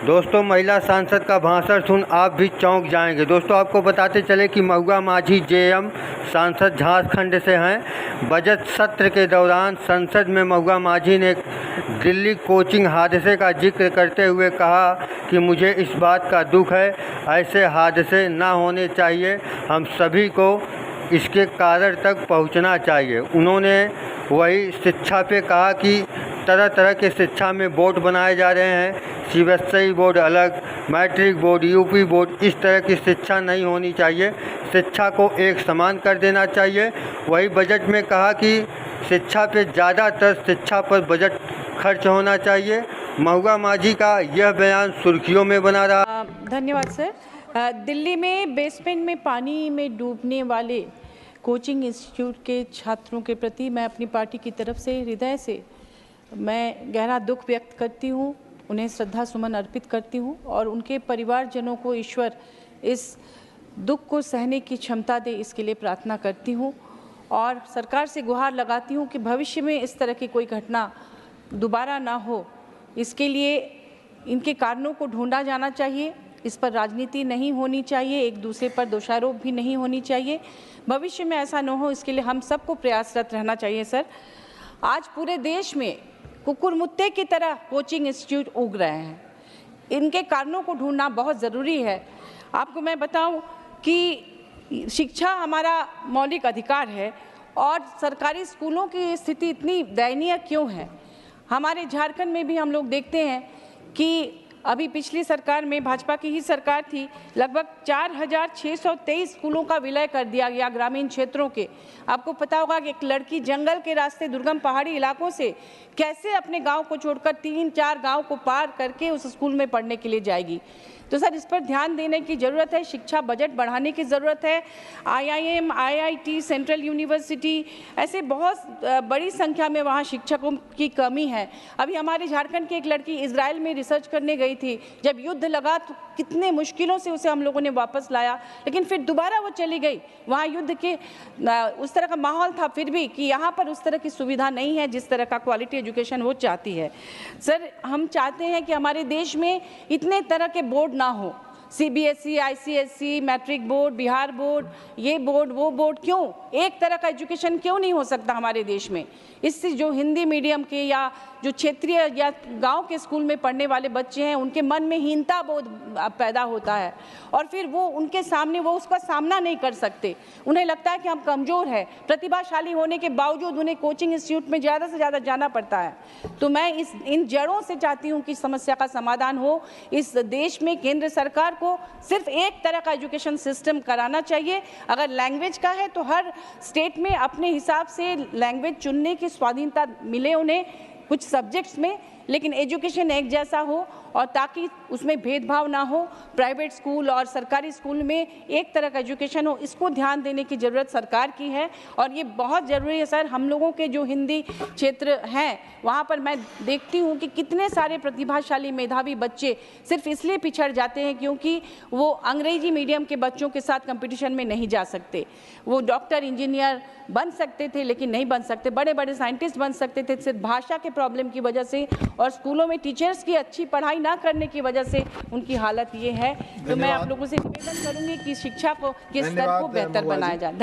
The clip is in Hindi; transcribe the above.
दोस्तों, महिला सांसद का भाषण सुन आप भी चौंक जाएंगे। दोस्तों, आपको बताते चले कि महुआ माझी जेएम सांसद झारखंड से हैं। बजट सत्र के दौरान संसद में महुआ माझी ने दिल्ली कोचिंग हादसे का जिक्र करते हुए कहा कि मुझे इस बात का दुख है, ऐसे हादसे ना होने चाहिए, हम सभी को इसके कारण तक पहुंचना चाहिए। उन्होंने वही शिक्षा पे कहा कि तरह तरह के शिक्षा में बोर्ड बनाए जा रहे हैं, सीबीएसई बोर्ड अलग, मैट्रिक बोर्ड, यूपी बोर्ड, इस तरह की शिक्षा नहीं होनी चाहिए, शिक्षा को एक समान कर देना चाहिए। वही बजट में कहा कि शिक्षा पे ज़्यादातर शिक्षा पर बजट खर्च होना चाहिए। महुआ माझी का यह बयान सुर्खियों में बना रहा। धन्यवाद सर। दिल्ली में बेसमेंट में पानी में डूबने वाले कोचिंग इंस्टीट्यूट के छात्रों के प्रति मैं अपनी पार्टी की तरफ से हृदय से मैं गहरा दुख व्यक्त करती हूँ, उन्हें श्रद्धा सुमन अर्पित करती हूँ और उनके परिवारजनों को ईश्वर इस दुख को सहने की क्षमता दे, इसके लिए प्रार्थना करती हूँ और सरकार से गुहार लगाती हूँ कि भविष्य में इस तरह की कोई घटना दोबारा ना हो। इसके लिए इनके कारणों को ढूंढा जाना चाहिए, इस पर राजनीति नहीं होनी चाहिए, एक दूसरे पर दोषारोप भी नहीं होनी चाहिए। भविष्य में ऐसा न हो, इसके लिए हम सबको प्रयासरत रहना चाहिए। सर, आज पूरे देश में कुकुरमुत्ते की तरह कोचिंग इंस्टीट्यूट उग रहे हैं, इनके कारणों को ढूंढना बहुत ज़रूरी है। आपको मैं बताऊं कि शिक्षा हमारा मौलिक अधिकार है और सरकारी स्कूलों की स्थिति इतनी दयनीय क्यों है। हमारे झारखंड में भी हम लोग देखते हैं कि अभी पिछली सरकार में, भाजपा की ही सरकार थी, लगभग 4623 स्कूलों का विलय कर दिया गया ग्रामीण क्षेत्रों के। आपको पता होगा कि एक लड़की जंगल के रास्ते दुर्गम पहाड़ी इलाकों से कैसे अपने गांव को छोड़कर 3-4 गांव को पार करके उस स्कूल में पढ़ने के लिए जाएगी। तो सर, इस पर ध्यान देने की ज़रूरत है, शिक्षा बजट बढ़ाने की ज़रूरत है। IIM, IIT, सेंट्रल यूनिवर्सिटी, ऐसे बहुत बड़ी संख्या में वहाँ शिक्षकों की कमी है। अभी हमारे झारखंड की एक लड़की इजराइल में रिसर्च करने गई थी, जब युद्ध लगा तो कितने मुश्किलों से उसे हम लोगों ने वापस लाया, लेकिन फिर दोबारा वो चली गई। वहाँ युद्ध के उस तरह का माहौल था फिर भी कि यहाँ पर उस तरह की सुविधा नहीं है जिस तरह का क्वालिटी एजुकेशन वो चाहती है। सर, हम चाहते हैं कि हमारे देश में इतने तरह के बोर्ड ना हो, CBSE, ICSE, matric board, Bihar board, ये बोर्ड, वो बोर्ड, क्यों एक तरह का एजुकेशन क्यों नहीं हो सकता हमारे देश में। इससे जो हिंदी मीडियम के या जो क्षेत्रीय या गांव के स्कूल में पढ़ने वाले बच्चे हैं, उनके मन में हीनता बोध पैदा होता है और फिर वो उनके सामने वो उसका सामना नहीं कर सकते। उन्हें लगता है कि हम कमज़ोर हैं, प्रतिभाशाली होने के बावजूद उन्हें कोचिंग इंस्टीट्यूट में ज़्यादा से ज़्यादा जाना पड़ता है। तो मैं इन जड़ों से चाहती हूँ कि समस्या का समाधान हो। इस देश में केंद्र सरकार को सिर्फ एक तरह का एजुकेशन सिस्टम कराना चाहिए। अगर लैंग्वेज का है तो हर स्टेट में अपने हिसाब से लैंग्वेज चुनने की स्वाधीनता मिले उन्हें कुछ सब्जेक्ट्स में, लेकिन एजुकेशन एक जैसा हो और ताकि उसमें भेदभाव ना हो। प्राइवेट स्कूल और सरकारी स्कूल में एक तरह का एजुकेशन हो, इसको ध्यान देने की ज़रूरत सरकार की है और ये बहुत ज़रूरी है। सर, हम लोगों के जो हिंदी क्षेत्र हैं वहाँ पर मैं देखती हूँ कि कितने सारे प्रतिभाशाली मेधावी बच्चे सिर्फ इसलिए पिछड़ जाते हैं क्योंकि वो अंग्रेजी मीडियम के बच्चों के साथ कंपटीशन में नहीं जा सकते। वो डॉक्टर, इंजीनियर बन सकते थे लेकिन नहीं बन सकते, बड़े बड़े साइंटिस्ट बन सकते थे, सिर्फ भाषा के प्रॉब्लम की वजह से और स्कूलों में टीचर्स की अच्छी पढ़ाई ना करने की वजह से उनकी हालत ये है। तो मैं आप लोगों से निवेदन करूंगी कि शिक्षा को के स्तर को बेहतर बनाया जाए।